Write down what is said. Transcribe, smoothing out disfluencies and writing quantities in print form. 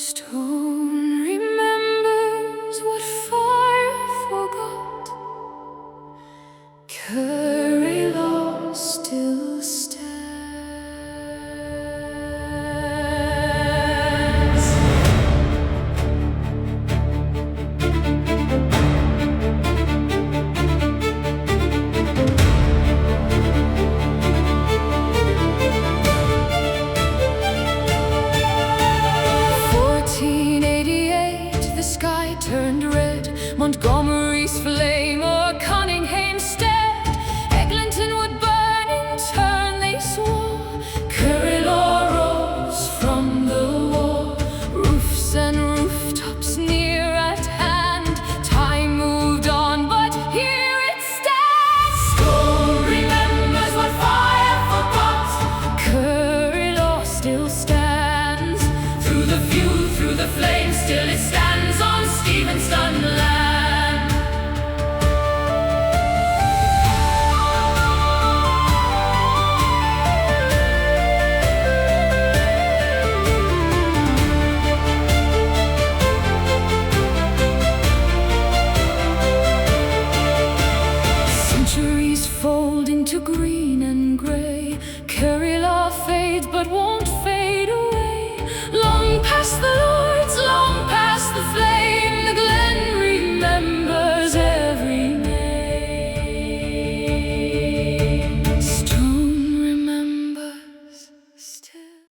Stone remembers what fire forgot. Kerelaw still stands. 1488, the sky turned red. Montgomeries flame o'er Cunninghames stead. Eglinton would burn in turn, they swore. Kerelaw rose from the war. Roofs and rooftops near at hand. Time moved on, but here it stands. Stone remembers what fire forgot. Kerelaw still stands.